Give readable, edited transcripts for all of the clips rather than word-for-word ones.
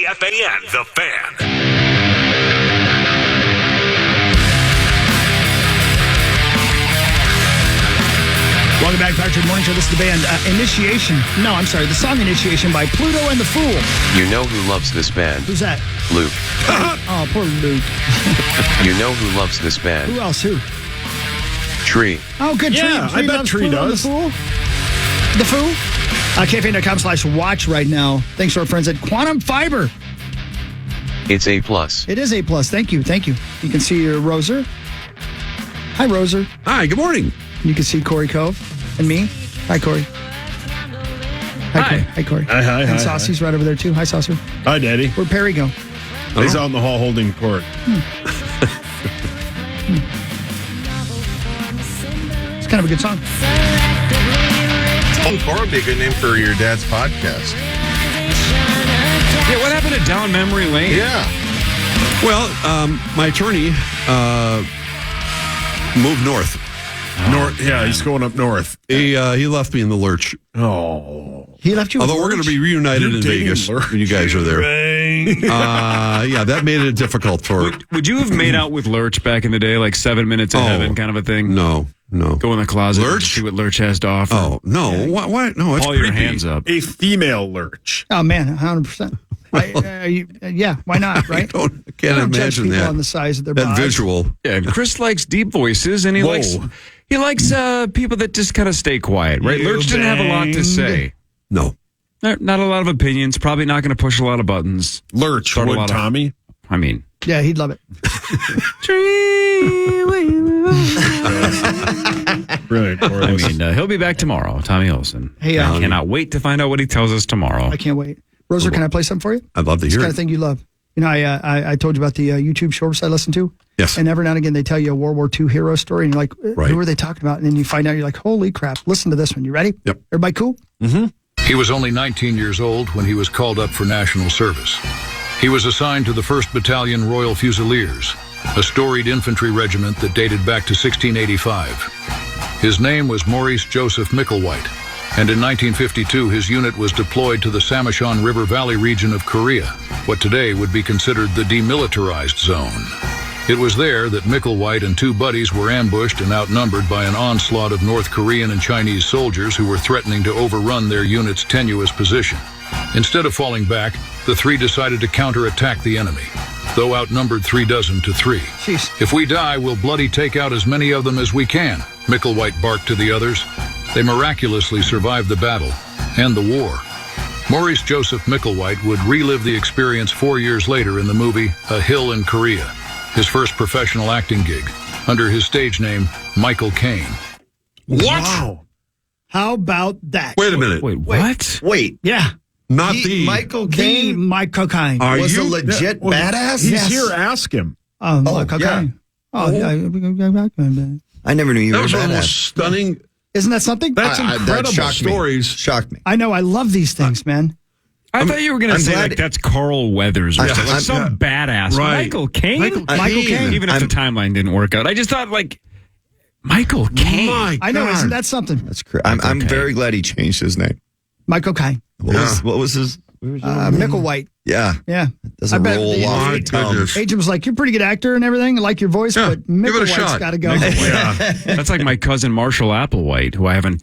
KFAN, The Fan. Welcome back, Patrick Morning Show. This is the band Initiation. No, I'm sorry. The song Initiation by Pluto and the Fool. You know who loves this band? Who's that? Luke. Oh, poor Luke. You know who loves this band? Who else? Who? Tree. Oh, good. Yeah, Tree I bet loves Tree Pluto and does. The Fool? The Fool? KFAN.com/watch right now. Thanks to our friends at Quantum Fiber. It's A+. It is A+. Thank you. Thank you. You can see your Roser. Hi, Roser. Hi, good morning. You can see Cory Cove and me. Hi, Cory. Hi, Cory. Hi. And Saucy's right over there, too. Hi, Saucer. Hi, Daddy. Where'd Perry go? He's out in the hall holding court. It's kind of a good song. Cory would be a good name for your dad's podcast. Yeah, what happened to Down Memory Lane? Yeah. Well, my attorney moved north. Yeah, he's going up north. He left me in the lurch. Oh. He left you. Although we're going to be reunited in Vegas when you guys are there. Yeah, that made it difficult for. Would you have made out with Lurch back in the day, like 7 minutes of heaven kind of a thing? No. Go in the closet. Lurch? See what Lurch has to offer. Oh no! Yeah. What? No, it's All creepy. your hands up. A female lurch. Oh man, 100%. Yeah, why not? Right? I can't don't judge imagine people that. on the size of their that bodies. visual. Yeah, and Chris likes deep voices, and he likes people that just kind of stay quiet, right? Lurch didn't have a lot to say. No. Not a lot of opinions. Probably not going to push a lot of buttons. Lurch, Start a would lot of- Tommy? I mean, Yeah, he'd love it. Brilliant. I mean, he'll be back tomorrow, Tommy Olsen. Hey, I cannot wait to find out what he tells us tomorrow. I can't wait. Roser, can I play something for you? I'd love to It's the hear kind of it. thing you love. You know, I told you about the YouTube shorts I listen to. Yes. And every now and again they tell you a World War II hero story, and you're like, Right. who are they talking about? And then you find out, you're like, holy crap! Listen to this one. You ready? Yep. Everybody cool? He was only 19 years old when he was called up for national service. He was assigned to the 1st Battalion Royal Fusiliers, a storied infantry regiment that dated back to 1685. His name was Maurice Joseph Micklewhite, and in 1952 his unit was deployed to the Samashon River Valley region of Korea, what today would be considered the demilitarized zone. It was there that Micklewhite and 2 buddies were ambushed and outnumbered by an onslaught of North Korean and Chinese soldiers who were threatening to overrun their unit's tenuous position. Instead of falling back, the 3 decided to counterattack the enemy, though outnumbered 36 to 3. Jeez. If we die, we'll bloody take out as many of them as we can, Micklewhite barked to the others. They miraculously survived the battle and the war. Maurice Joseph Micklewhite would relive the experience 4 years later in the movie A Hill in Korea, his first professional acting gig, under his stage name, Michael Caine. What? Wow. How about that? Wait a minute. Wait, what? Wait, Yeah. Not the. Michael The Caine Michael Caine. Are was you a legit badass? He's Yes. here. Ask him. Michael yeah. Caine. Oh, yeah. I never knew you That were a was one of the most badass. stunning. Isn't that something? That's That incredible shocked me. stories. Shocked me. I know. I love these things, man. I thought you were going to I'm say glad- like that's Carl Weathers or something. Like some badass. Right. Michael Caine? Michael Caine. Even if the timeline didn't work out. I just thought like Michael Caine. My I know. God. Isn't that something? That's crazy. I'm very glad he changed his name. Michael Caine. What was his? Micklewhite. Yeah, Yeah. doesn't I bet roll the- off My the tongue. goodness. Agent was like, you're a pretty good actor and everything. I like your voice, Yeah, but give it a Micklewhite's shot. got to go. That's like my cousin Marshall Applewhite, who I haven't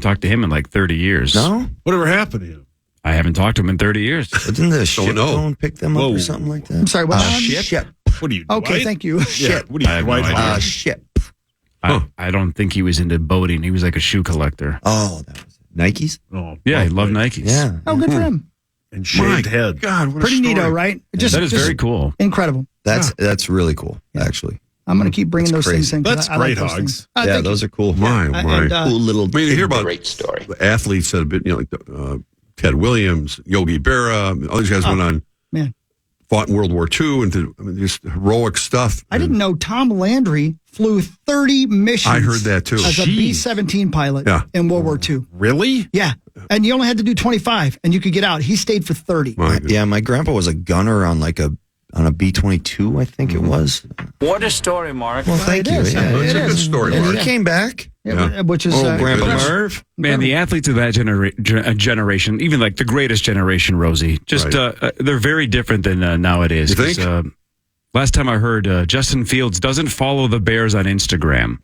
talked to him in like 30 years. No, Whatever happened to him? I haven't talked to him in 30 years. didn't the ship know. phone pick them up Whoa. or something like that? I'm sorry, what? Ship. What are you? Okay, Dwight? thank you. Yeah. What are I you? have Dwight no idea. Howard? Ship. I don't think he was into boating. He was like a shoe collector. Oh, that was it. Nikes. Oh, Yeah, he loved Nikes. Yeah. Oh, good for him. and shaved My head. God, what Pretty a story. neato, right? Just, That is very cool. Incredible. That's really cool. Actually. I'm going to keep bringing That's those things crazy. in. 'cause That's I like great, those Hogs. things. Yeah, Thank you. those are cool. My. And, cool little. I mean, you hear about great story. athletes that have been, like Ted Williams, Yogi Berra. All these guys went on, man. fought in World War II and did just heroic stuff. I didn't know Tom Landry flew 30 missions. I heard that too. As a B-17 pilot in World War II. Really? Yeah. And you only had to do 25 and you could get out. He stayed for 30. Yeah, my grandpa was a gunner on on a B-22, I think it was. What a story, Mark. Well, thank it you. is. Yeah, It's it a good is. story, And Mark. he came back. which is Grandpa impressive. Merv. Man, the athletes of that generation, even like the greatest generation, Rosie, just they're very different than nowadays. You think? 'Cause, last time I heard, Justin Fields doesn't follow the Bears on Instagram.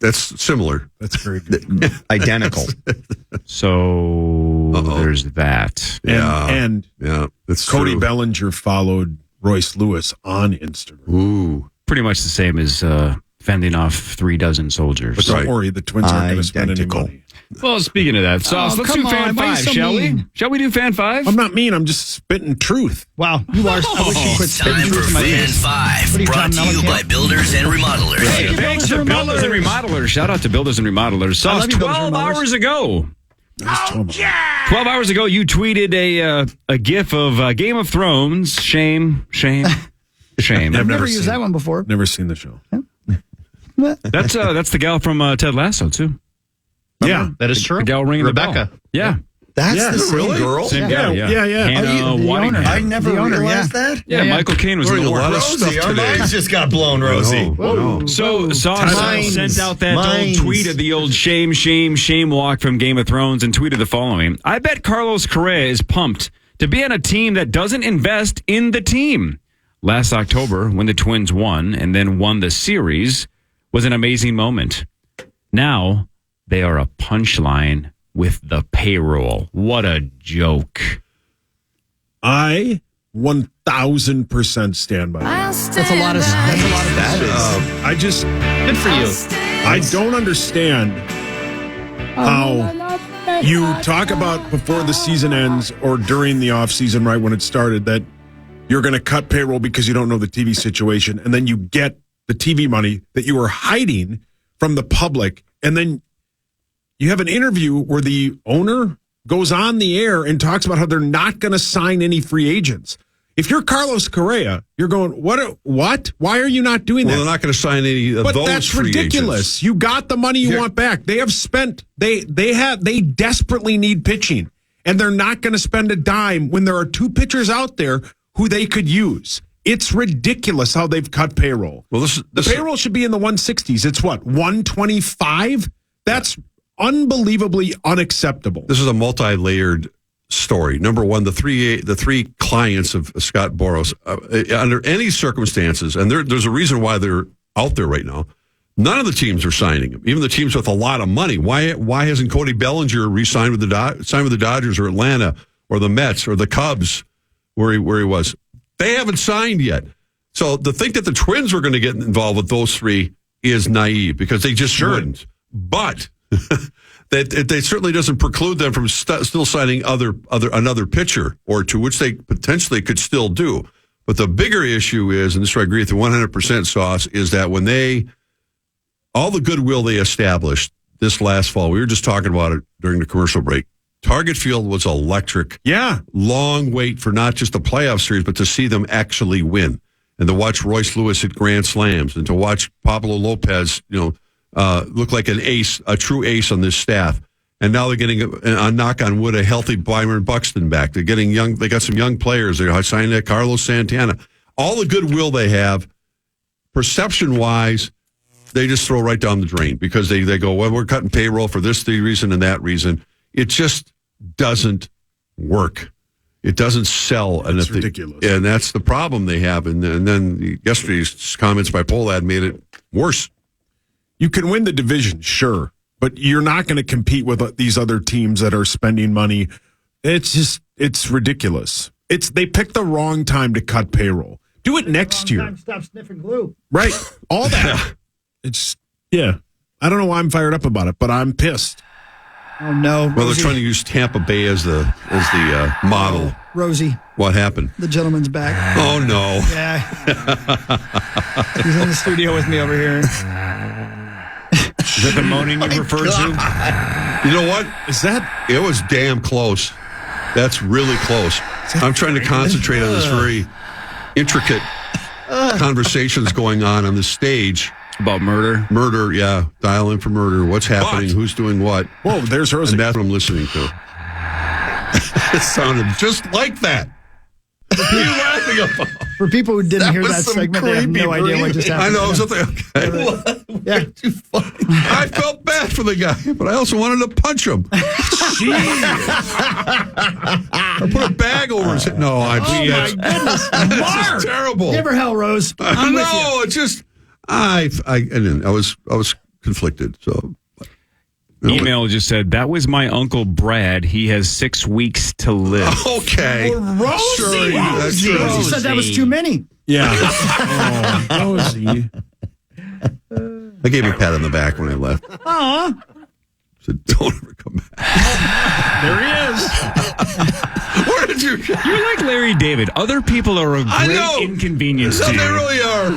That's similar. That's very good. Identical. So there's that. And That's Cody true. Bellinger followed Royce Lewis on Instagram. Ooh. Pretty much the same as fending off 36 soldiers. But don't worry, the Twins aren't going to spend any Identical. money. Well, speaking of that, Sauce, let's come do Fan on, why are you 5, so shall we? mean? Shall we do Fan 5? I'm not mean. I'm just spitting truth. Wow, you are. I wish you quit spitting Time for truth in my Fan face. 5, What are you, brought Tom to you by Mellencamp? Builders and Remodelers. Hey, thanks to Builders and Builders and Remodelers. Shout out to Builders and Remodelers. Sauce, love you, Builders and 12 Remodelers. hours ago. 12 hours ago, you tweeted a gif of Game of Thrones. Shame. I've never used seen that one before. Never seen the show. That's the gal from Ted Lasso, too. Yeah. That is true. The gal ringing Rebecca. the bell. Yeah. That's Yeah, the same really? girl? Same Yeah, gal, yeah. Hannah the Waddingham. owner. I never The owner, realized yeah. that. Yeah, Michael Caine was Learning in a the lot of work. stuff Our today. minds just got blown, Rosie. So Sauce Mines. sent out that old Mines. tweet of the old shame walk from Game of Thrones and tweeted the following. I bet Carlos Correa is pumped to be on a team that doesn't invest in the team. Last October, when the Twins won and then won the series, was an amazing moment. Now they are a punchline with the payroll. What a joke. I 1,000% stand by that. That's a lot of. I just, Good for you. I don't understand how you talk about before the season ends or during the offseason, right when it started, that you're going to cut payroll because you don't know the TV situation, and then you get the TV money that you are hiding from the public, and then you have an interview where the owner goes on the air and talks about how they're not going to sign any free agents. If you're Carlos Correa, you're going, what? Why are you not doing Well, that? they're not going to sign any of But those that's free ridiculous. agents. You got the money you want back. They have spent. They desperately need pitching, and they're not going to spend a dime when there are two pitchers out there who they could use. It's ridiculous how they've cut payroll. Well, this The payroll should be in the 160s. It's what, 125? That's unbelievably unacceptable. This is a multi-layered story. Number one, the three clients of Scott Boras, under any circumstances, and there's a reason why they're out there right now. None of the teams are signing him, even the teams with a lot of money. Why hasn't Cody Bellinger re-signed with the Dodgers or Atlanta or the Mets or the Cubs where he was? They haven't signed yet. So to think that the Twins were going to get involved with those three is naive because they just wouldn't. But that certainly doesn't preclude them from still signing another pitcher or two, which they potentially could still do. But the bigger issue is, and this is where I agree with the 100% Sauce, is that when all the goodwill they established this last fall, we were just talking about it during the commercial break. Target Field was electric. Yeah. Long wait for not just the playoff series, but to see them actually win and to watch Royce Lewis hit grand slams and to watch Pablo Lopez, look like an ace, a true ace on this staff. And now they're getting, a knock on wood, a healthy Byron Buxton back. They're getting young. They got some young players. They're signing that Carlos Santana. All the goodwill they have, perception-wise, they just throw right down the drain because they go, well, we're cutting payroll for this reason and that reason. It just doesn't work. It doesn't sell. And It's ridiculous. And that's the problem they have. And then yesterday's comments by Polad made it worse. You can win the division, sure, but you're not going to compete with these other teams that are spending money. It's ridiculous. They picked the wrong time to cut payroll. Do it next year. Stop sniffing glue. Right. All that. I don't know why I'm fired up about it, but I'm pissed. Oh no, Well, they're Rosie. trying to use Tampa Bay as the model. Rosie, What happened? the gentleman's back. Oh no! Yeah, he's in the studio with me over here. Is that the moaning you referred to? You know what? Is that? It was damn close. That's really close. I'm trying to concentrate on this very intricate conversations going on the stage. About murder? Murder, yeah. Dial in for murder. What's happening? Who's doing what? Whoa, there's Rosie. And that's what I'm listening to. It sounded just like that. laughing about? For people who didn't hear was that some segment, they have creepy no idea what just happened. I know. Okay. Yeah. I felt bad for the guy, but I also wanted to punch him. I put a bag over his head. No, I. Oh my goodness, This Mark! is terrible. Give her hell, Rose. I'm with you. No, it's just I was conflicted. So Email just said, that was my Uncle Brad. He has 6 weeks to live. okay, Rosie, sure, that's true. Rosie said that was too many. Yeah. Oh, Rosie. I gave him a pat on the back when I left. Aw. Said, "Don't ever come back." There he is. Where did you? You're like Larry David. Other people are a I great know. inconvenience No, to they you. really are.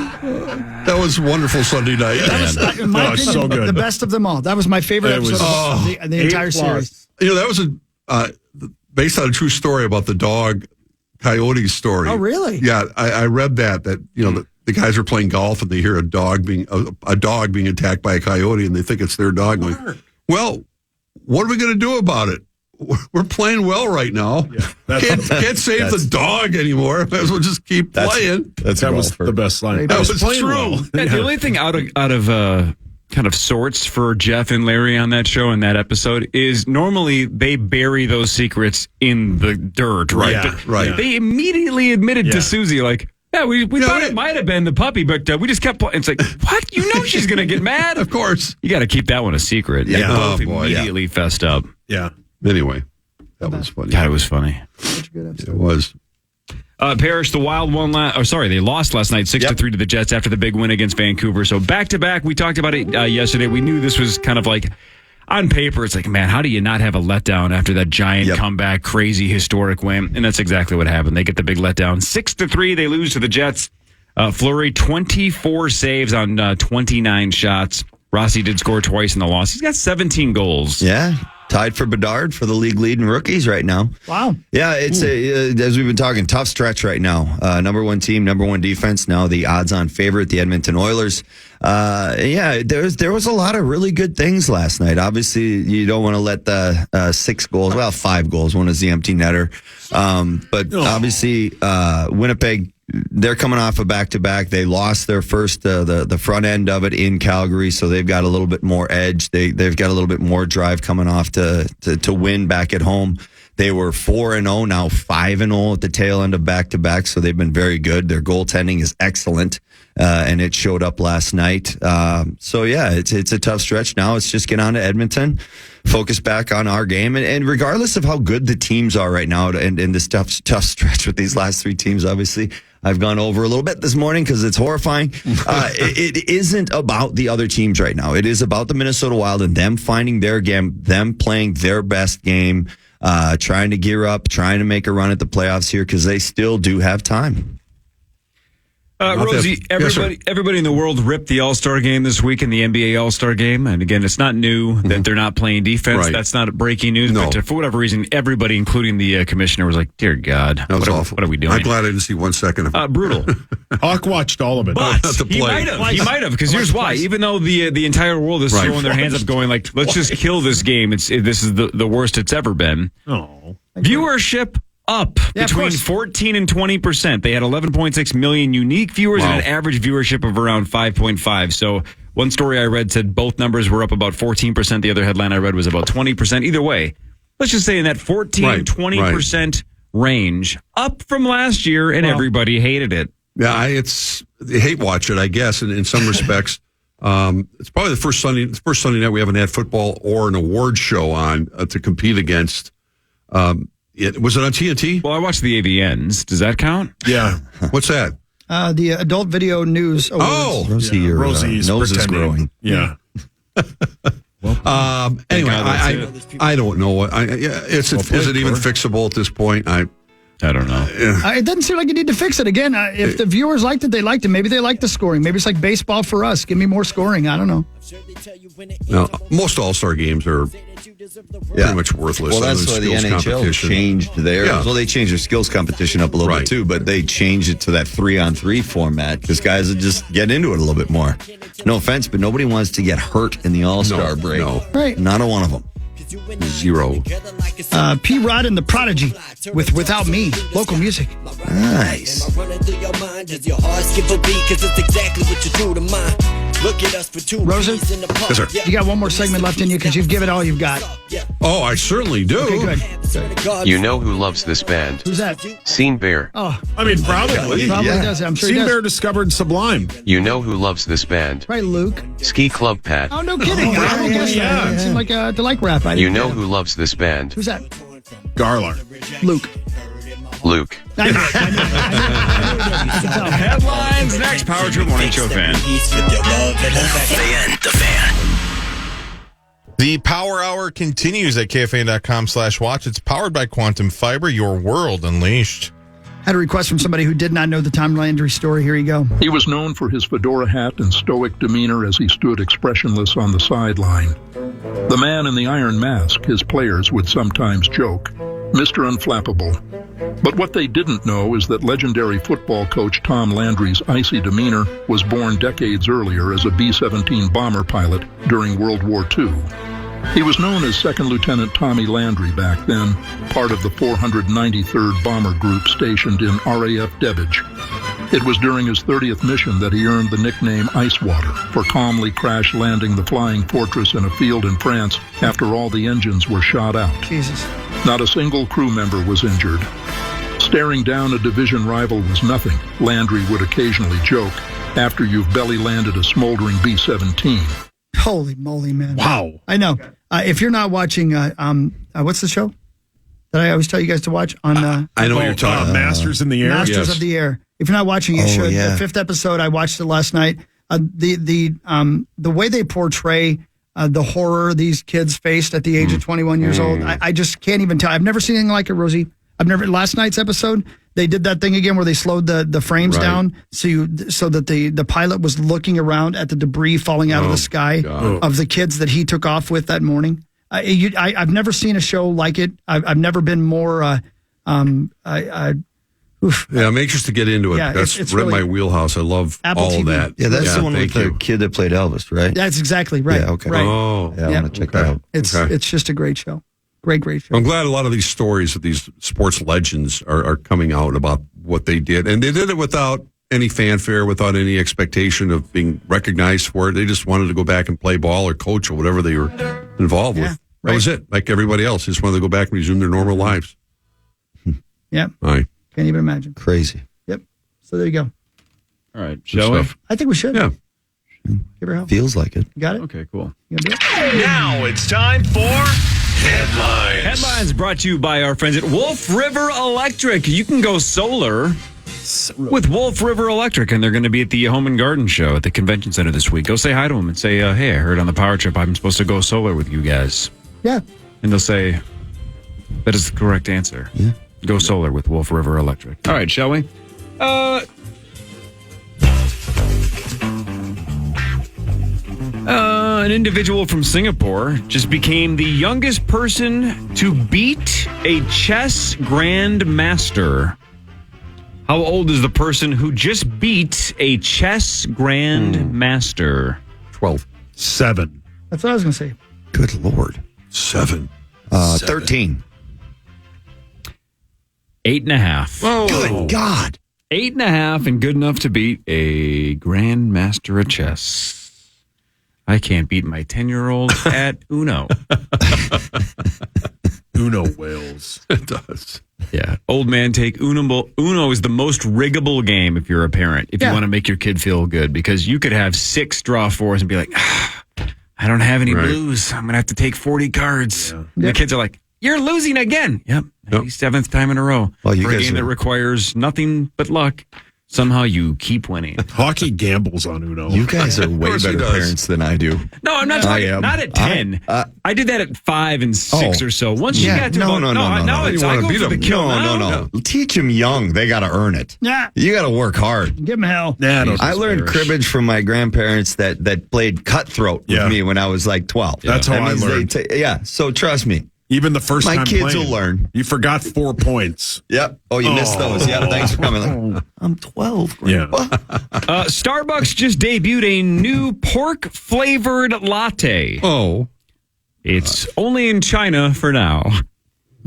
That was a wonderful Sunday night. In my Oh, it's opinion, so good. the best of them all. That was my favorite It episode was- of the entire 8+. series. That was based on a true story about the dog coyote story. Oh, really? Yeah, I read that the guys are playing golf and they hear a dog being attacked by a coyote and they think it's their dog. Going, well, what are we going to do about it? We're playing well right now. Yeah, Can't save the dog anymore. Might as well just keep playing. That was the best line. That was playing true. well. Yeah, the only thing out of kind of sorts for Jeff and Larry on that show in that episode is normally they bury those secrets in the dirt, right? Yeah, But right. They immediately admitted Yeah. to Susie, like, yeah, we thought it might have been the puppy, but we just kept playing. It's like, what? You know she's going to get mad. Of course. You got to keep that one a secret. Yeah. They both Oh, boy, yeah. immediately fessed up. Yeah. Anyway, that was funny. God, it was funny. Such a good episode. It was. Parrish, the Wild won they lost last night 6-3 to the Jets after the big win against Vancouver. So back to back, we talked about it yesterday. We knew this was kind of like on paper. It's like, man, how do you not have a letdown after that giant comeback, crazy historic win? And that's exactly what happened. They get the big letdown 6-3. They lose to the Jets. Fleury 24 saves on 29 shots. Rossi did score twice in the loss. He's got 17 goals. Yeah. Tied for Bedard for the league leading rookies right now. Wow. Yeah, it's as we've been talking, tough stretch right now. Number one team, number one defense. Now the odds-on favorite, the Edmonton Oilers. There was a lot of really good things last night. Obviously, you don't want to let the 6 goals, 5 goals. One is the empty netter. But obviously, Winnipeg, they're coming off a back-to-back. They lost their first, the front end of it in Calgary, so they've got a little bit more edge. They've got a little bit more drive coming off to win back at home. They were 4-0, now 5-0 at the tail end of back-to-back, so they've been very good. Their goaltending is excellent, and it showed up last night. It's a tough stretch. Now it's just get on to Edmonton, focus back on our game, and regardless of how good the teams are right now, and this tough stretch with these last 3 teams, obviously, I've gone over a little bit this morning because it's horrifying. It isn't about the other teams right now. It is about the Minnesota Wild and them finding their game, them playing their best game, trying to gear up, trying to make a run at the playoffs here because they still do have time. Rosie, everybody in the world ripped the All-Star game this week in the NBA All-Star game. And again, it's not new that they're not playing defense. Right. That's not breaking news. No. But for whatever reason, everybody, including the commissioner, was like, dear God, That was awful. what are we doing? I'm glad I didn't see 1 second of it. Brutal. Hawk watched all of it. But Not to he play. might have, because here's why. Even though the entire world is Right. throwing their hands up going like, let's just kill this game. This is the worst it's ever been. Oh. Viewership up Yeah, of between course. 14 and 20%. They had 11.6 million unique viewers and an average viewership of around 5.5. So one story I read said both numbers were up about 14%. The other headline I read was about 20%. Either way, let's just say in that 14-20% range, up from last year, and everybody hated it. Yeah, they hate watch it, I guess, in some respects. It's probably the first Sunday night we haven't had football or an award show on to compete against. Was it on TNT? Well, I watched the AVNs. Does that count? Yeah. What's that? The Adult Video News Awards. Oh, Rosie, Yeah, your Rosie's nose is pretending. growing. Yeah. Anyway, God, that's I don't know. Is it even fixable at this point? I don't know. It doesn't seem like you need to fix it. Again, if the viewers liked it, they liked it. Maybe they like the scoring. Maybe it's like baseball for us. Give me more scoring. I don't know. No, most All-Star games are pretty much worthless. Well, that's why other the than skills NHL competition. changed theirs. Yeah. Well, they changed their skills competition up a little bit too, but they changed it to that 3-on-3 format because guys would just get into it a little bit more. No offense, but nobody wants to get hurt in the All-Star break. no. Right. Not a one of them. 0. P. Rod and the Prodigy with Without Me. Local music. Nice. Rosa? Yes, sir. You got one more segment left in you because you've given all you've got. Oh, I certainly do. Okay, good. You know who loves this band? Who's that? Scene Bear. Oh, I mean, probably. he probably does. I'm sure he Scene does. Bear discovered Sublime. You know who loves this band? Right, Luke. Ski Club Pat. Oh, no kidding. I would guess yeah. that. It seemed like they like rap. I You didn't know who loves this band? Who's that? Garlar. Luke. Luke. I knew it. I could tell. Headlines next. Power Trip Morning Show fan. The Fan. The Power Hour continues at KFAN.com/watch. It's powered by Quantum Fiber, your world unleashed. Had a request from somebody who did not know the Tom Landry story. Here you go. He was known for his fedora hat and stoic demeanor as he stood expressionless on the sideline. The man in the iron mask, his players would sometimes joke, Mr. Unflappable. But what they didn't know is that legendary football coach Tom Landry's icy demeanor was born decades earlier as a B-17 bomber pilot during World War II. He was known as Second Lieutenant Tommy Landry back then, part of the 493rd Bomber Group stationed in RAF Debage. It was during his 30th mission that he earned the nickname Icewater for calmly crash landing the flying fortress in a field in France after all the engines were shot out. Jesus. Not a single crew member was injured. Staring down a division rival was nothing, Landry would occasionally joke, after you've belly landed a smoldering B-17. Holy moly, man. Wow. I know. If you're not watching, what's the show that I always tell you guys to watch on? I know what you're talking about. Masters in the Air. Masters Yes. of the Air. If you're not watching, you should. yeah. The 5th episode, I watched it last night. The way they portray the horror these kids faced at the age of 21 years old, I just can't even tell. I've never seen anything like it, Rosie. Last night's episode, they did that thing again where they slowed the frames Right. down so that the pilot was looking around at the debris falling out of the sky God. of the kids that he took off with that morning. I've never seen a show like it. I've never been more. Oof. Yeah, I'm anxious to get into it. Yeah, That's it's right in really- my wheelhouse. I love Apple all TV. that. Yeah, that's the one with thank the you. kid that played Elvis, right? That's exactly right. Yeah, okay. Right. Oh, Yeah, I Yeah. want to check that out. It's Okay. it's just a great show. Great show. I'm glad a lot of these stories of these sports legends are coming out about what they did. And they did it without any fanfare, without any expectation of being recognized for it. They just wanted to go back and play ball or coach or whatever they were involved Yeah, with. That was it. Like everybody else, they just wanted to go back and resume their normal lives. Yeah. All right. Can't even imagine. Crazy. Yep. So there you go. All right. Good Shall we? stuff. I think we should. Yeah. Give her help. Feels like it. You got it? Okay, cool. You gonna do it? Now it's time for Headlines. Headlines brought to you by our friends at Wolf River Electric. You can go solar with Wolf River Electric, and they're going to be at the Home and Garden Show at the Convention Center this week. Go say hi to them and say, hey, I heard on the Power Trip I'm supposed to go solar with you guys. Yeah. And they'll say, that is the correct answer. Yeah. Go solar with Wolf River Electric. All right, shall we? An individual from Singapore just became the youngest person to beat a chess grandmaster. How old is the person who just beat a chess grandmaster? 12. 7. That's what I was gonna say. Good Lord. 7. 13. 8.5. Oh. Good God. 8.5 and good enough to beat a grandmaster of chess. I can't beat my 10-year-old at Uno. Uno whales. It does. Yeah. Old man take Uno. Uno is the most riggable game if you're a parent, if you Yeah. want to make your kid feel good, because you could have 6 draw 4s and be like, I don't have any Right. blues. I'm going to have to take 40 cards. And the Yep. kids are like, you're losing again. Yep. Yep. 97th time in a row. Well, you For a guys game that are- requires nothing but luck. Somehow you keep winning. Hockey gambles on Uno. You guys are way course he better does. parents than I do. No, I'm not I talking. am. Not at 10. I did that at 5 and 6 Oh. or so. Once Yeah. you got to No, about, no. now it's You I wanna go beat for the them. kill. now. No. Teach them young. They got to earn it. Yeah. You got to work hard. Give him hell. Nah, don't I learned disparage. cribbage from my grandparents that played cutthroat with Yeah. me when I was like 12. That's how That I means learned. yeah, so trust me. Even the first My time kids playing, will learn. You forgot 4 points. Yep. Oh, you missed those. Yep. Thanks for coming. Like, I'm 12. Yeah. Grandpa. Starbucks just debuted a new pork flavored latte. Oh. It's only in China for now.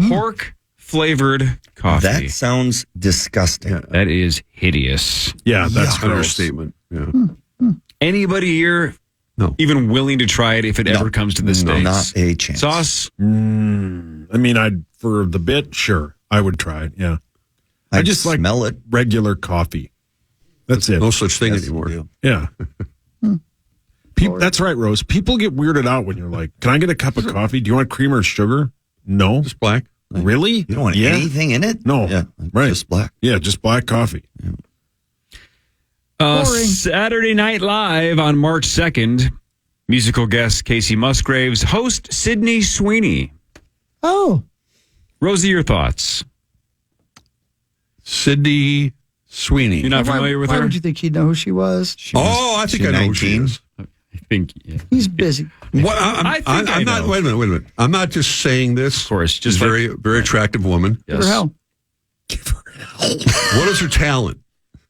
Pork flavored coffee. That sounds disgusting. That is hideous. Yeah, that's An gross. understatement. Yeah. Anybody here No. even willing to try it if it ever comes to the States? Not a chance. Sauce? I mean, for the bit, sure, I would try it. Yeah, I I'd just like smell it. regular coffee. That's it. No such thing Yes, anymore. you do. Yeah. That's right, Rose. People get weirded out when you're like, "Can I get a cup of coffee? Do you want cream or sugar?" No, Just black. really. You don't want anything in it? No. Yeah, Right. Just black. Yeah, just black coffee. Boring. Saturday Night Live on March 2nd. Musical guest Casey Musgraves, host Sydney Sweeney. Oh, Rosie, your thoughts? Sydney Sweeney. You're not familiar with why her? would you think he'd know who she was? I think I know who she 19? is. I think, yeah. He's busy. What, I think I I'm not. know. Wait a minute. I'm not just saying this. Of course, just She's a very attractive woman. Give her hell. What is her talent?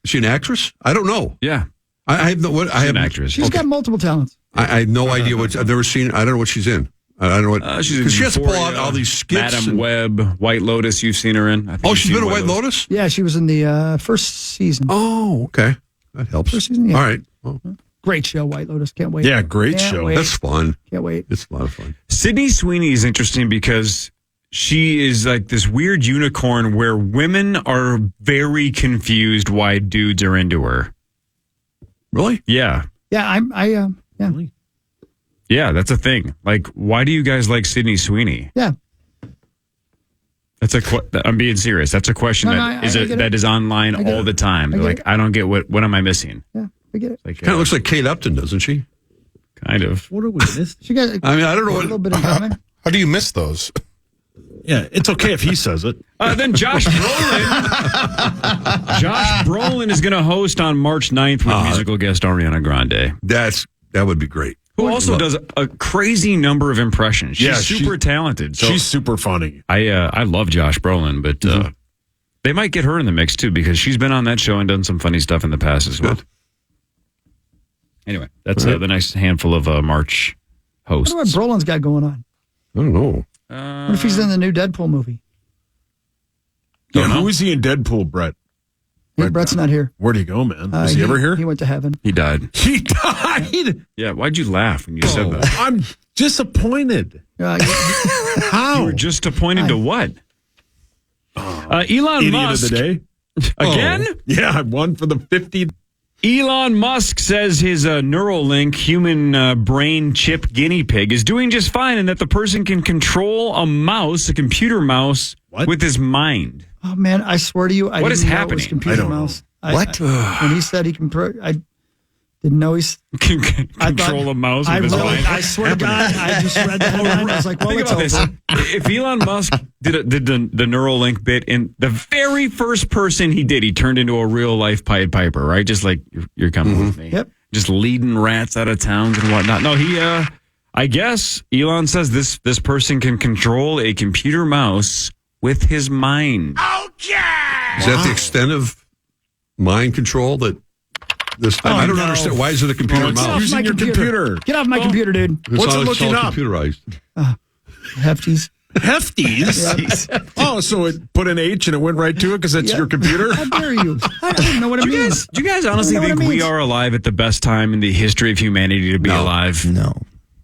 Is she an actress? I don't know. Yeah, I have no. What I she's have an actress. She's got multiple talents. I have no idea what I've never seen. I don't know what she's in. I don't know what. She's in Because she has to pull out Euphoria, all these skits. Madam and- Web, White Lotus. You've seen her in. I think Oh, you've she's seen been a White Lotus. Yeah, she was in the first season. Oh, okay, that helps. First season, yeah. All right, well, Great show, White Lotus. Can't wait. Yeah, great Can't show. wait. that's fun. Can't wait. It's a lot of fun. Sydney Sweeney is interesting because she is like this weird unicorn where women are very confused why dudes are into her. Really? Yeah. Yeah, yeah. Yeah, that's a thing. Like, why do you guys like Sydney Sweeney? Yeah. That's I'm being serious. That's a question No, that I get it. that is online I get all it. the time. I get Like, it. I don't get what am I missing? Yeah, I get it. Like, Kind of looks like Kate Upton, doesn't she? kind of. What are we missing? She got I mean, I don't know a what. little bit in common. How do you miss those? Yeah, it's okay if he says it. Then Josh Brolin. Josh Brolin is going to host on March 9th with musical guest Ariana Grande, That would be great. who also does a crazy number of impressions. She's Yeah, super talented. So She's super funny. I love Josh Brolin, but they might get her in the mix too because she's been on that show and done some funny stuff in the past as well. Anyway, that's the next handful of March I hosts. wonder what Brolin's got going on. I don't know. What if he's in the new Deadpool movie? Yeah, who is he in Deadpool, Brett? Hey, Brett's not here. Where'd he go, man? Was he ever here? He went to heaven. He died. He died. Yeah, why'd you laugh when you said that? I'm disappointed. How? You were just appointed to what? Elon Idiot Musk of the day. again. Yeah, I won for the 50th. Elon Musk says his Neuralink human brain chip guinea pig is doing just fine and that the person can control a computer mouse, with his mind. Oh man, I swear to you, I What didn't is know it happening? was computer I don't know. mouse. What? When he said he can, I didn't know he's. Can I control thought- a mouse I with his really, mind. I swear to God, I just read the headline. I was like, well, Think it's about this. over. If Elon Musk did the Neuralink bit, and the very first person he did, he turned into a real life Pied Piper, right? Just like you're coming with me. Yep. Just leading rats out of towns and whatnot. No, I guess Elon says this person can control a computer mouse with his mind. Is that the extent of mind control that this? I don't understand. Why is it a computer it's mouse? using my your computer. Get off my computer, dude. It's What's all, it it's looking all up? computerized. Hefties. Hefties. Oh, so it put an H and it went right to it because that's Yeah. your computer? How dare you? I don't know what it means. Do you guys honestly I don't know think what it we means. are alive at the best time in the history of humanity to be alive? No.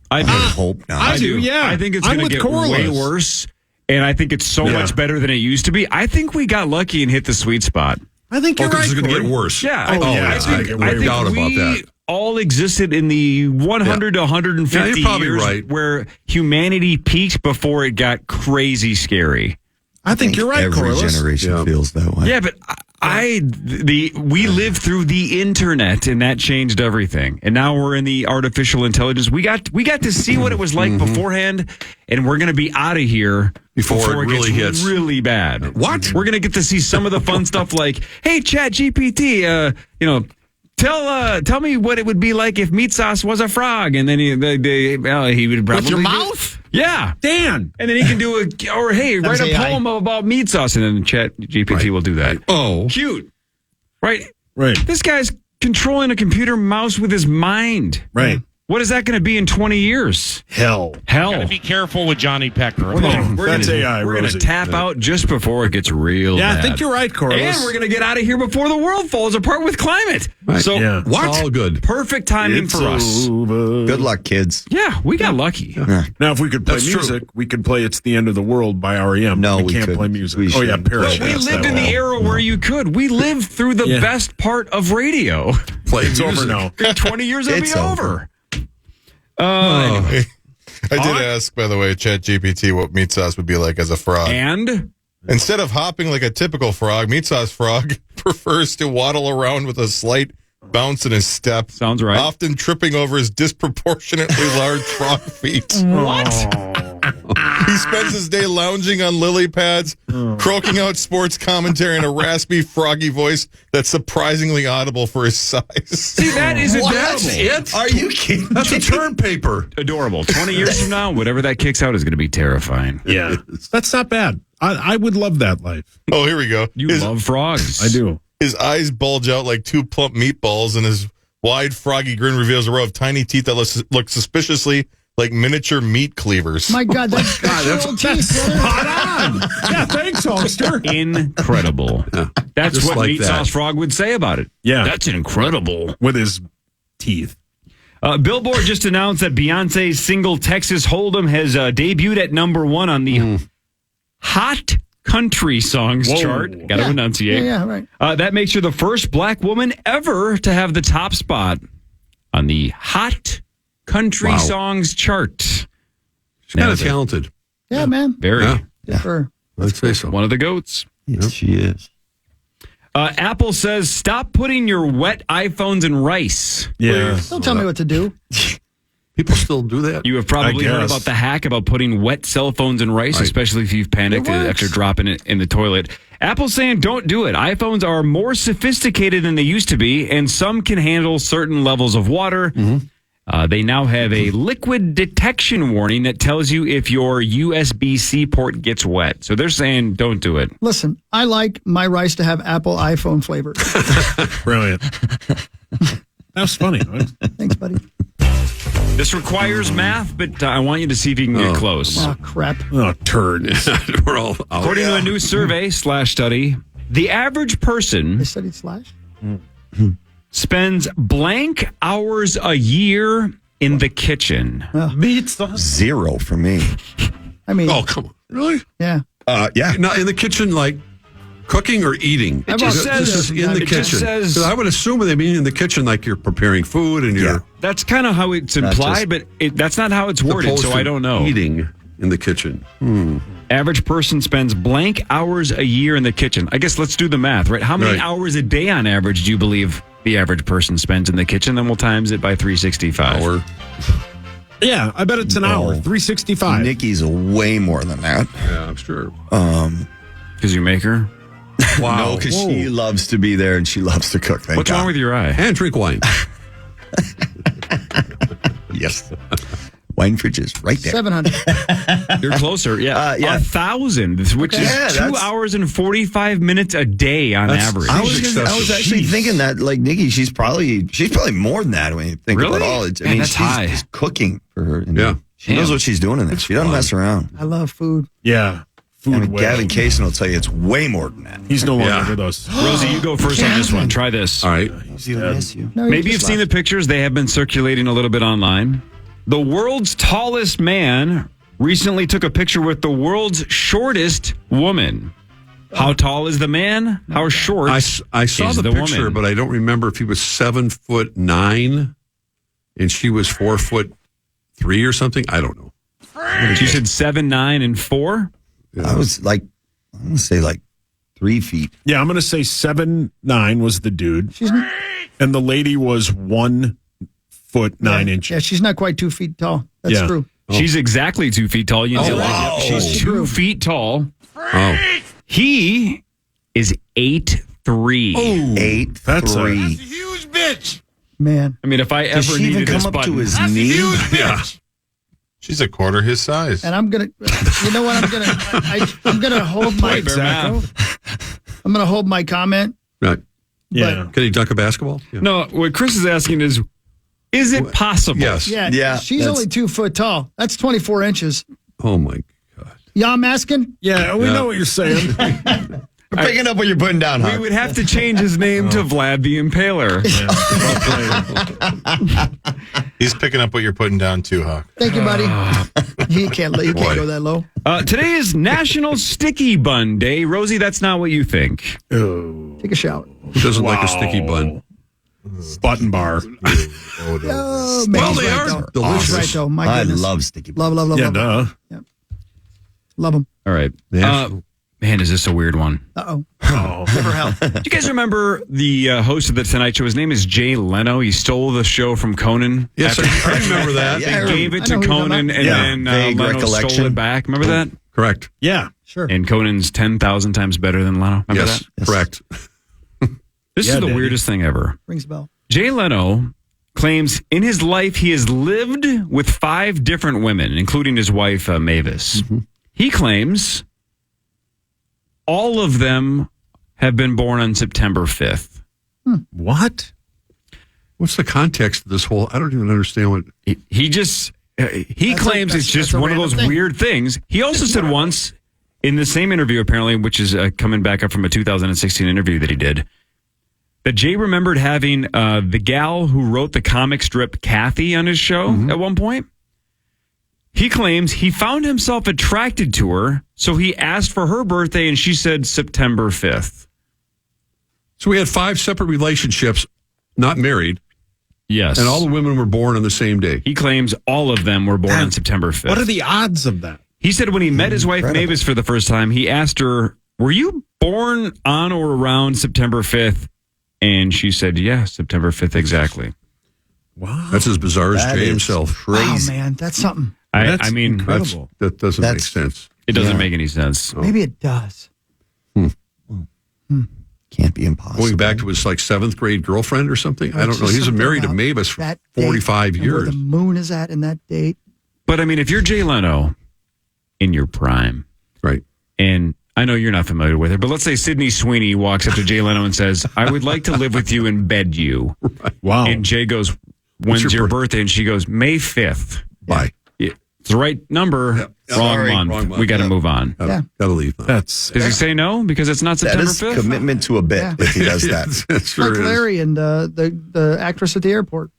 I do. Hope not. I do, yeah. I think it's I'm going to with get way Corliss. worse, and I think it's so much better than it used to be. I think we got lucky and hit the sweet spot. I think Oh, you're because right, it's going to Cory. get worse. Yeah, Oh, yeah. I think, I I think doubt about we that. all existed in the 100 to 150 Yeah, you're probably years right. where humanity peaked before it got crazy scary. I think you're right, Every Corliss. generation feels that way. Yeah, but we lived through the internet and that changed everything. And now we're in the artificial intelligence. We got to see what it was like beforehand, and we're going to be out of here Before it really gets hits. really bad. What? We're going to get to see some of the fun stuff like, hey, Chat GPT, tell me what it would be like if meat sauce was a frog, and then he would probably With your mouth? Yeah. Dan. And then he can do write was a AI. poem about meat sauce, and then Chat GPT will do that. Oh. Cute. Right? Right. This guy's controlling a computer mouse with his mind. Right. What is that going to be in 20 years? Hell. Gotta be careful with Johnny Pecker. That's AI, We're going Rosie. to tap out just before it gets real Yeah, bad. I think you're right, Corey. And we're going to get out of here before the world falls apart with climate. Right. So, Yeah. What? All good. perfect timing for us. Good luck, kids. Yeah, we got lucky. Now, if we could play That's true. music, we could play "It's the End of the World" by REM. No, we we can't couldn't. play music. We Oh yeah, shouldn't. Paris. We has lived that in the one. era where you could. We lived through the Yeah. best part of radio. Play It's over music. now. In 20 years, it'll It's be over. Anyway. I did ask, by the way, ChatGPT what meat sauce would be like as a frog. And Instead of hopping like a typical frog, meat sauce frog prefers to waddle around with a slight bounce in his step. Sounds right. Often tripping over his disproportionately large frog feet. what? He spends his day lounging on lily pads, croaking out sports commentary in a raspy, froggy voice that's surprisingly audible for his size. See, that is adorable. Are you kidding? That's a term paper. Adorable. 20 years from now, whatever that kicks out is going to be terrifying. Yeah, that's not bad. I would love that life. Oh, here we go. You love frogs. I do. His eyes bulge out like two plump meatballs, and his wide, froggy grin reveals a row of tiny teeth that look suspiciously like miniature meat cleavers. My God, that's Spot on. Yeah, thanks, Holster. Incredible. That's Just what like Meat that. Sauce Frog would say about it. Yeah. That's incredible. With his teeth. Billboard just announced that Beyonce's single Texas Hold'em has debuted at number 1 on the Hot Country Songs Whoa. chart. Got to enunciate. Yeah, right. That makes her the first black woman ever to have the top spot on the Hot Country Wow. Songs chart. She's kind of talented. Yeah, man. Very. Yeah. Good for her. I'd say so. One of the goats. Yes, she is. Apple says stop putting your wet iPhones in rice. Yeah. Don't tell me what to do. People still do that. You have probably I heard guess. about the hack about putting wet cell phones in rice, Right. especially if you've panicked It works. after dropping it in the toilet. Apple's saying don't do it. iPhones are more sophisticated than they used to be, and some can handle certain levels of water. They now have a liquid detection warning that tells you if your USB-C port gets wet. So they're saying don't do it. Listen, I like my rice to have Apple iPhone flavor. Brilliant. That was funny. Right? Thanks, buddy. This requires math, but I want you to see if you can get close. Oh, crap. Oh, turd. We're all out. According to a new survey/study, the average person They studied Slash? spends blank hours a year in the kitchen. Zero for me. I mean, Oh, come on. Really? yeah. Yeah. Not in the kitchen, like cooking or eating. It just says- This is in the it just kitchen. says- 'Cause I would assume they mean in the kitchen like you're preparing food and you're That's kind of how it's implied, but that's not how it's worded, supposed so to I don't know. eating in the kitchen. Average person spends blank hours a year in the kitchen. I guess let's do the math, right? How many Right. hours a day on average do you believe the average person spends in the kitchen? Then we'll times it by 365. Or Yeah, I bet it's an hour. 365. Nikki's way more than that. yeah, I'm sure. Because you make her? No, because she loves to be there and she loves to cook. Thank What's God. wrong with your eye? And drink wine. Yes. Wine fridge is right there. 700. You're closer. Yeah. Yeah. 1,000, which Yeah, is 2 that's- hours and 45 minutes a day on That's- average. I was actually Jeez. thinking that, like Nikki, she's probably more than that when you think Really? about all. It's, I Man, mean, that's she's high. just cooking for her. And Yeah. she knows what she's doing in there. She doesn't mess around. I love food. Yeah. Food I mean, way. Gavin Kaysen will tell you it's way more than that. He's no longer Yeah. with us. Rosie, you go first on this one. Try this. All right. Miss you. No, Maybe you've seen the pictures. They have been circulating a little bit online. The world's tallest man recently took a picture with the world's shortest woman. How tall is the man? How short I saw is the the picture, woman? but I don't remember if he was 7'9" and she was 4'3" or something. I don't know. You said 7, 9, and 4? I was like, I'm going to say like 3 feet. Yeah, I'm going to say 7'9" was the dude. And the lady was 1 foot 9 inches. Yeah, she's not quite 2 feet tall. That's Yeah. true. She's exactly 2 feet tall. You know, wow. She's 2 feet tall. Oh, He is 8'3". 8'3". Huge bitch. Man. I mean, if I Does ever she even needed this come up to button, his knee? yeah. She's a quarter his size. And I'm going to, you know what? I'm going to hold my, Bear math. I'm going to hold my comment. Right. Yeah. Can he dunk a basketball? Yeah. No, what Chris is asking is, Is it possible? Yes. Yeah, she's only 2 foot tall. That's 24 inches. Oh, my God. Yeah, I'm asking? Yeah, we know what you're saying. We're picking up what you're putting down, We Huck. would have to change his name to Vlad the Impaler. He's picking up what you're putting down too, Huck. Thank you, buddy. You can't go that low. Today is National Sticky Bun Day. Rosie, that's not what you think. Take a shower. Who doesn't like a sticky bun? Button bar. Oh, man, Well, he's they right, are though. delicious. He's right, though. My I goodness. love sticky. Love, love, love, Yeah, love. duh. Love them. All right. National- Man, is this a weird one? Uh-oh. Oh. Never help. Do you guys remember the host of The Tonight Show? His name is Jay Leno. He stole the show from Conan. Yes, I remember that. Yeah, They gave it I to know who you're Conan, talking and Yeah. then Vague Leno stole recollection. it back. Remember that? Correct. Yeah. Sure. And Conan's 10,000 times better than Leno. Remember Yes, that? correct. This Yeah, is the Daddy. weirdest thing ever. Rings a bell. Jay Leno claims in his life he has lived with 5 different women, including his wife, Mavis. He claims all of them have been born on September 5th. What? What's the context of this whole? I don't even understand what. He just, he That's claims a- it's just that's a one of random those thing. weird things. He also said once in the same interview, apparently, which is coming back up from a 2016 interview that he did, that Jay remembered having the gal who wrote the comic strip Kathy on his show at one point. He claims he found himself attracted to her, so he asked for her birthday, and she said September 5th. So we had 5 separate relationships, not married, Yes. and all the women were born on the same day. He claims all of them were born on September 5th. What are the odds of that? He said when he met his wife Mavis for the first time, he asked her, "Were you born on or around September 5th?" And she said, "Yeah, September 5th exactly." Wow. That's as bizarre as That Jay is himself. Crazy. Oh, man. That's something. That's I mean, incredible. That doesn't make That's- sense. it doesn't make any sense. Maybe it does. Can't be impossible. Going back to his like 7th grade girlfriend or something. I don't It's know. just He's something married to about Mavis for that date 45 and where years. the moon is at in that date. But I mean, if you're Jay Leno in your prime, Right. and I know you're not familiar with her, but let's say Sydney Sweeney walks up to Jay Leno and says, "I would like to live with you and bed you." Wow. And Jay goes, "When's your your birthday?" And she goes, "May 5th." Bye. It's the right number, Yeah. wrong, Sorry, month. wrong month. We got to Yeah. move on. Yeah. Gotta leave. Now. That's Does he say no because it's not That September is 5th? commitment to a bit Yeah. if he does that. That sure Like is. Larry and the actress at the airport.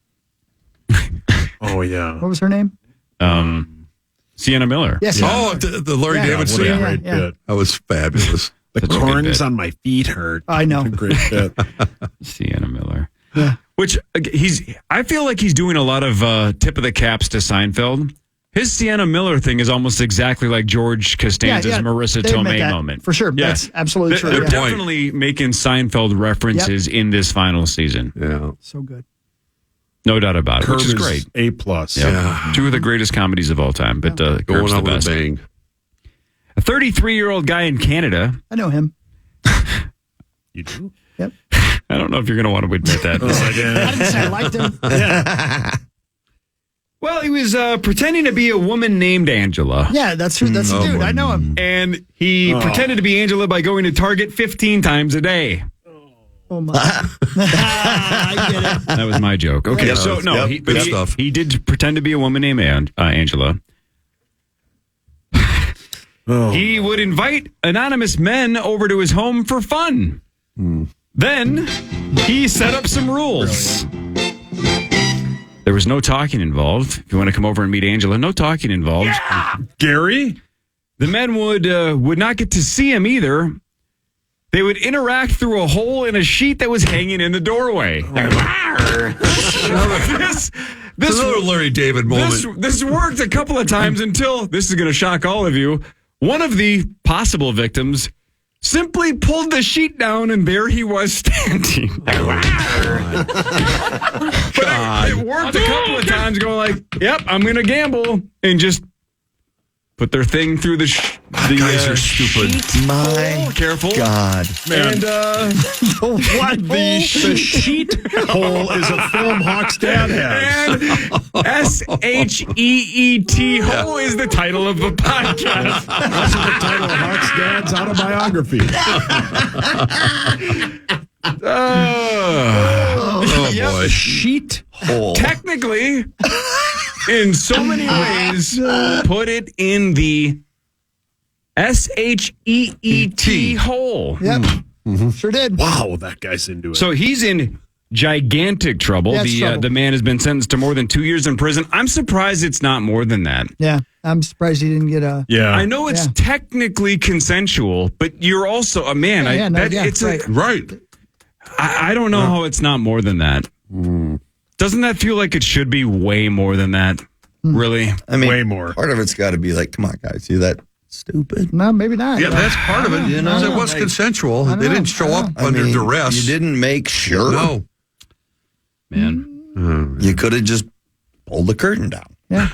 Oh, yeah. What was her name? Sienna Miller. Yes. Oh, the Larry Yeah. David What a scene. great Yeah. bit. That was fabulous. The Such a good corns bit. on my feet hurt. I know. Great bit. Sienna Miller. Yeah. Which I feel like he's doing a lot of tip of the caps to Seinfeld. His Sienna Miller thing is almost exactly like George Costanza's Marissa They admit Tomei that, moment. For sure. Yeah. That's absolutely true. They're Yeah. definitely making Seinfeld references in this final season. Yeah. So good. No doubt about it, Curb which is is great. A+. Yeah. 2 of the greatest comedies of all time, but Going Curb's the out with best. a bang. A 33-year-old guy in Canada. I know him. You do? Yep. I don't know if you're going to want to admit that. I didn't say I liked him. Well, he was pretending to be a woman named Angela. Yeah, that's who. That's the dude. I know him. And he pretended to be Angela by going to Target 15 times a day. Oh my! I get it. That was my joke. Okay, Yep. so no, Yep. but Good stuff. he did pretend to be a woman named Angela. He would invite anonymous men over to his home for fun. Then he set up some rules. There was no talking involved. If you want to come over and meet Angela, no talking involved. Gary? The men would not get to see him either. They would interact through a hole in a sheet that was hanging in the doorway. This another Larry David moment. This worked a couple of times until, this is going to shock all of you, one of the possible victims simply pulled the sheet down and there he was standing. But it worked a couple of times going like, yep, I'm going to gamble, and just put their thing through the Guys are stupid. My careful. God. And What? The sheet hole is a film Hawk's dad has. and SHEET hole is the title of the podcast. Also the title of Hawk's dad's autobiography. Oh, Yep. boy. Sheet Hole. Technically, technically, in so many ways, put it in the SHEET hole. Yep. Sure did. Wow, that guy's into it. So he's in gigantic trouble. Yeah, it's trouble. The man has been sentenced to more than 2 years in prison. I'm surprised it's not more than that. Yeah. I'm surprised he didn't get a. yeah. I know it's technically consensual, but you're also a man. Right. I don't know how it's not more than that. Doesn't that feel like it should be way more than that? Really? I mean, Way more. Part of it's got to be like, come on, guys, see that stupid? No, maybe not. Yeah, that's part of it. You know, it was consensual. They didn't show up under duress. You didn't make sure. No. Man. You could have just pulled the curtain down. Yeah.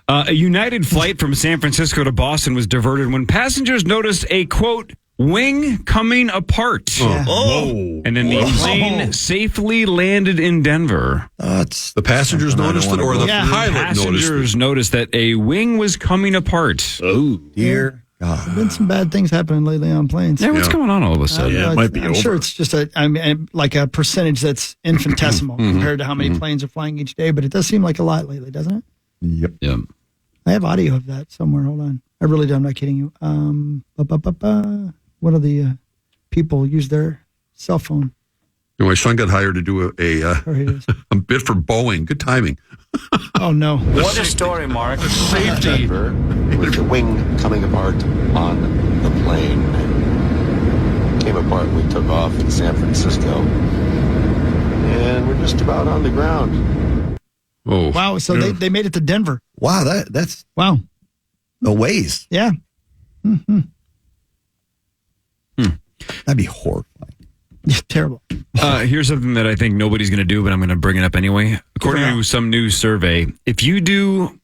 A United flight from San Francisco to Boston was diverted when passengers noticed a, quote, wing coming apart. Oh. And then the plane safely landed in Denver. The passengers noticed it, or the pilot noticed Passengers it? noticed that a wing was coming apart. Oh. Dear There's been some bad things happening lately on planes. Yeah, what's going on all of a sudden? Yeah, it might be I'm sure it's just like a percentage that's infinitesimal compared to how many planes are flying each day, but it does seem like a lot lately, doesn't it? Yep. Yeah. I have audio of that somewhere. Hold on. I really do. I'm not kidding you. One of the people used their cell phone. My son got hired to do Here it is. a bit for Boeing. Good timing. Oh, no. What a story, Mark. Safety. With the wing coming apart on the plane. It came apart when we took off in San Francisco. And we're just about on the ground. Oh. Wow. So they made it to Denver. Wow, that's Wow. a ways. Yeah. That'd be horrifying. Terrible. Here's something that I think nobody's going to do, but I'm going to bring it up anyway. According to some new survey, if you do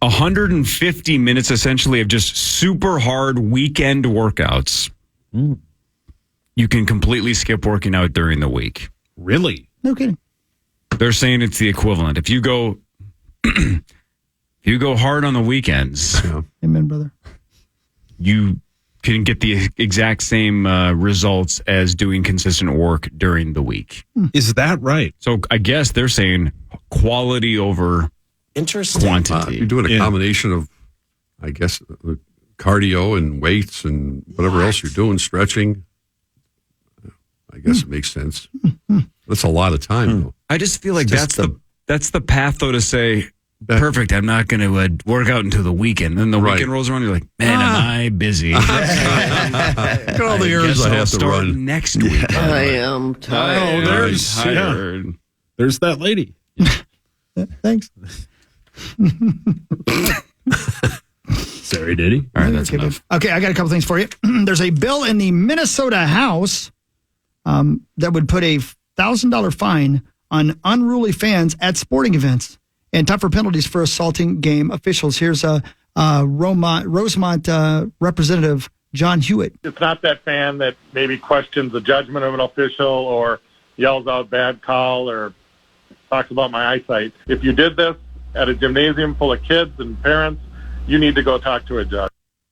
150 minutes essentially of just super hard weekend workouts, you can completely skip working out during the week. Really? No kidding. They're saying it's the equivalent. If you go hard on the weekends, Amen, brother. you can get the exact same results as doing consistent work during the week. Is that right? So I guess they're saying quality over quantity. You're doing a combination of, I guess, cardio and weights and whatever else you're doing, stretching. I guess it makes sense. That's a lot of time, though. I just feel like that's the path, though, to say, perfect, I'm not going to work out until the weekend. Then the weekend rolls around, you're like, man, am I busy? Look at all the errands I have to run next week. I am tired. Oh, there's that lady. Thanks. Sorry, Diddy. All right, that's enough. Okay, I got a couple things for you. There's a bill in the Minnesota House that would put a $1,000 fine on unruly fans at sporting events and tougher penalties for assaulting game officials. Here's Rosemont Representative John Hewitt. It's not that fan that maybe questions the judgment of an official or yells out bad call or talks about my eyesight. If you did this at a gymnasium full of kids and parents, you need to go talk to a judge.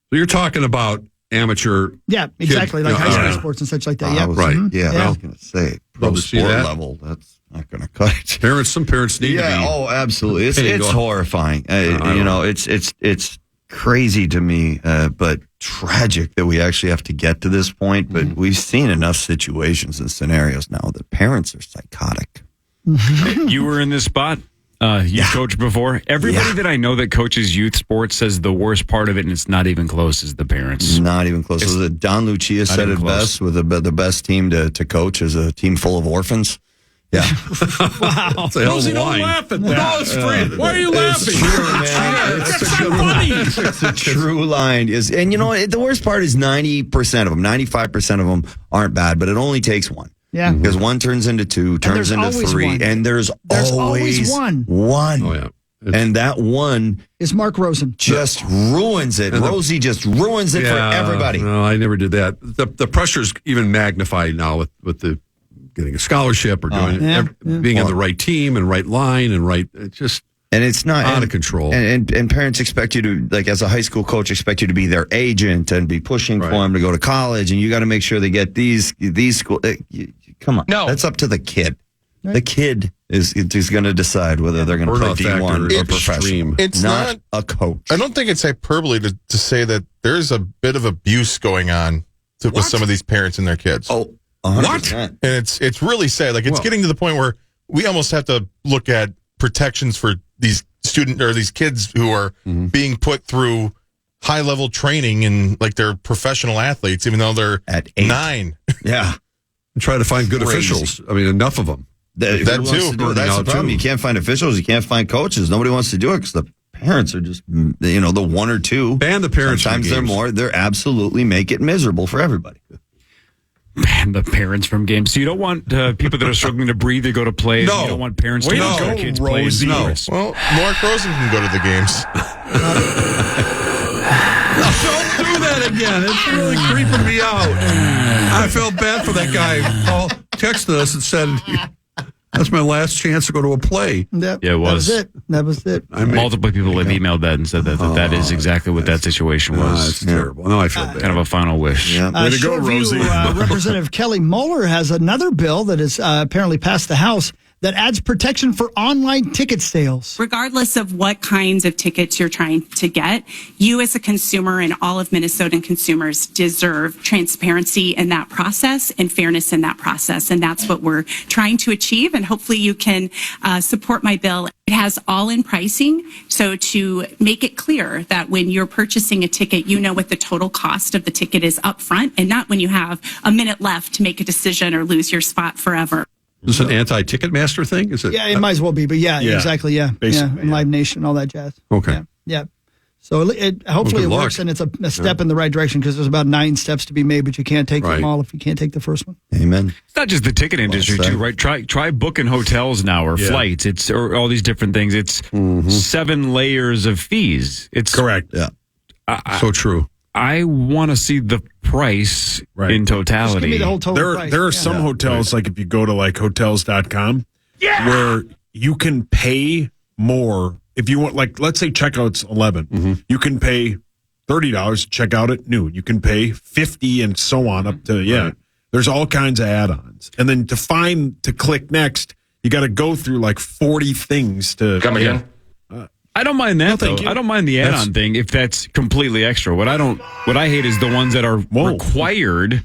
So you're talking about amateur. Yeah, exactly. Kid, like high school sports and such like that. Yeah, right. Yeah, I was going to say pro Love to see sport that. level. That's not going to cut it. Some parents need to be. Oh, absolutely. It's Hey, go- horrifying. It's crazy to me, but tragic that we actually have to get to this point. But we've seen enough situations and scenarios now that parents are psychotic. You were in this spot. You coached before. Everybody that I know that coaches youth sports says the worst part of it, and it's not even close, is the parents. Not even close. Was it Don Lucia said it best? With the best team to coach is a team full of orphans. Yeah. Wow. It's a hell of a Don't line. laugh at that. No, it's free. Why are you laughing? It's true, man. That's not funny. It's a true line. And you know what? The worst part is 90% of them, 95% of them aren't bad, but it only takes one. Yeah. Because one turns into two, turns into three, one. and there's always one. One. Oh, yeah. And that one is Mark Rosen. just ruins it. Rosie just ruins it for everybody. No, I never did that. The pressure's even magnified now with the getting a scholarship or doing being on the right team and right line and right. It's just and it's not out of control. And parents expect you to, like, as a high school coach, expect you to be their agent and be pushing for them to go to college, and you got to make sure they get these school. Come on, that's up to the kid. The kid is going to decide whether they're going to play D1 or professional. It's not a coach. I don't think it's hyperbole to say that there's a bit of abuse going on with some of these parents and their kids. Oh, 100%. What? And it's really sad. Like, it's getting to the point where we almost have to look at protections for these these kids who are being put through high-level training and like they're professional athletes, even though they're at 8. 9. Yeah. Try to find good officials. I mean, enough of them. That too. That's the problem. You can't find officials. You can't find coaches. Nobody wants to do it because the parents are just, the one or two. Ban the parents. Sometimes they're more. They're absolutely make it miserable for everybody. Ban the parents from games. So you don't want people that are struggling to breathe to go to plays. No. You don't want parents to watch their kids play. No. Well, Mark Rosen can go to the games. Don't do that again. It's really creeping me out. I felt bad for that guy. Paul texted us and said, that's my last chance to go to a play. Yep. Yeah, it was. That was it. Multiple people have emailed that and said that is exactly what that situation was. It's terrible. No, I feel bad. Kind of a final wish. Yeah. Way to go, Rosie. Representative Kelly Moeller has another bill that is apparently passed the House that adds protection for online ticket sales. Regardless of what kinds of tickets you're trying to get, you as a consumer and all of Minnesotan consumers deserve transparency in that process and fairness in that process. And that's what we're trying to achieve. And hopefully you can support my bill. It has all-in pricing. So to make it clear that when you're purchasing a ticket, you know what the total cost of the ticket is up front and not when you have a minute left to make a decision or lose your spot forever. Is this an anti-Ticketmaster thing? Is it? Yeah, it might as well be, but exactly, yeah. Basically, and Live Nation, all that jazz. Okay. Yeah. So hopefully it works, and it's a step in the right direction because there's about 9 steps to be made, but you can't take them all if you can't take the first one. Amen. It's not just the ticket industry too, right? Try booking hotels now or flights. Or all these different things. It's 7 layers of fees. It's correct. Yeah. So true. I want to see the price in totality. Just give me the whole total price. There are some hotels, like if you go to like hotels.com, where you can pay more. If you want, like, let's say checkout's $11, you can pay $30 to check out at noon. You can pay $50 and so on up to, There's all kinds of add-ons. And then to click next, you got to go through like 40 things to come again. I don't mind that though. I don't mind the add-on thing if that's completely extra. What I hate is the ones that are required,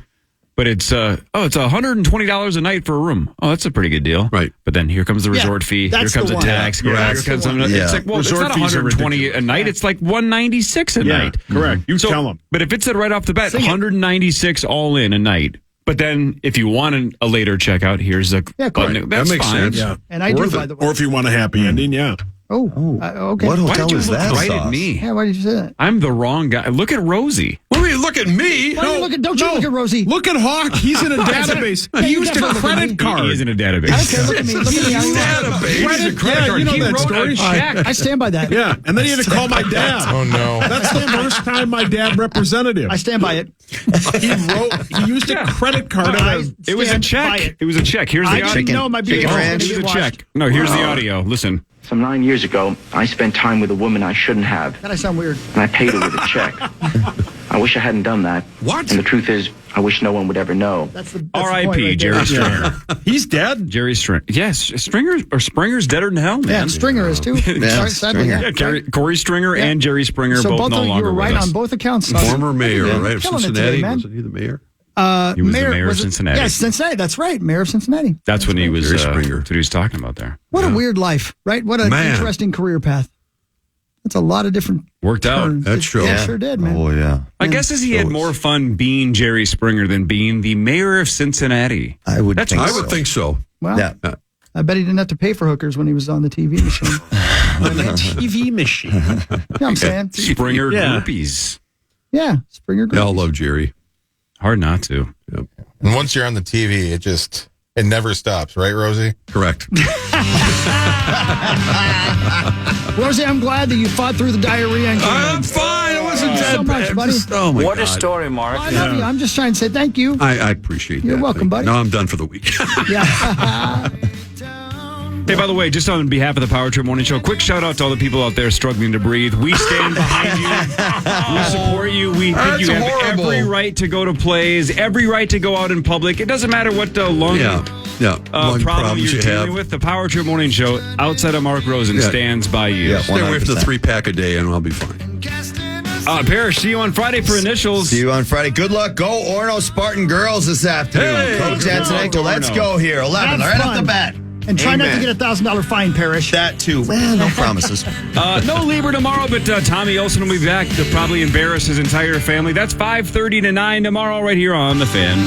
but it's $120 a night for a room. Oh, that's a pretty good deal, right? But then here comes the resort fee. Here comes a tax. Here comes it's like it's not $120 a night. It's like $196 a night. Correct. You tell them. But if it said right off the bat, $196 all in a night. But then, if you want a later checkout, here's a button. That makes sense. Yeah. And I do, by the way. Or if you want a happy ending, okay. What Why did hotel you is look that? right at me? Yeah, why did you say that? I'm the wrong guy. Look at Rosie. What do you mean, look at me? Why don't you look at Rosie? Look at Hawk. He's in a database. He used a credit card. He is in a database. I don't care. Look at me. Look at me. He's a credit card. You know He that wrote story. a check. I stand by that. Yeah, and then he had to call my dad. Oh, no. That's the first time my dad represented him. I stand by it. He used a credit card. It was a check. It was a check. Here's the I didn't know my beer Here's the check. No, here's the audio. Listen. Some 9 years ago, I spent time with a woman I shouldn't have. That I sound weird. And I paid her with a check. I wish I hadn't done that. What? And the truth is, I wish no one would ever know. That's the R.I.P. right Jerry there. Stringer. He's dead. Jerry Stringer. Yes, Springer's deader than hell, man. Yeah, Stringer is too. Sadly, Yeah, Cory Stringer and Jerry Springer so both no you longer were right with us. on both accounts. Former mayor, right, of Killing it Cincinnati. today, man. Wasn't he the mayor? He was the mayor of Cincinnati. Yes, Cincinnati. That's right, mayor of Cincinnati. That's when he was. Jerry Springer. That's what he was talking about there. What a weird life, right? What an interesting career path. That's a lot of different worked turns. out. That's true. Yeah, sure did, man. Oh, yeah. I guess he had more fun being Jerry Springer than being the mayor of Cincinnati. I would think so. Well, yeah. I bet he didn't have to pay for hookers when he was on the TV machine. TV machine. Yeah, I'm saying. Springer groupies. Yeah, Springer groupies. They all love Jerry. Hard not to. Yep. And once you're on the TV, it never stops, right, Rosie? Correct. Rosie, I'm glad that you fought through the diarrhea. I'm fine. It wasn't that so much, bad. buddy. Oh my What God. a story, Mark. I love you. I'm just trying to say thank you. I appreciate that. You're welcome, buddy. Now I'm done for the week. Yeah. Hey, by the way, just on behalf of the Power Trip Morning Show, quick shout out to all the people out there struggling to breathe. We stand behind you. We support you. We think you have every right to go to plays, every right to go out in public. It doesn't matter what lung problem you're dealing with, the Power Trip Morning Show outside of Mark Rosen stands by you. Yeah, Stay away from the 3-pack a day, and I'll be fine. Parrish, see you on Friday for initials. See you on Friday. Good luck. Go Orno Spartan girls this afternoon. Hey, Coach Antonenko, let's go here. 11, Have right fun. off the bat. And try not to Amen. get a $1,000 fine, Parrish. That too. Well, no promises. No Lieber tomorrow, but Tommy Olsen will be back to probably embarrass his entire family. That's 5:30 to 9 tomorrow right here on The Fan.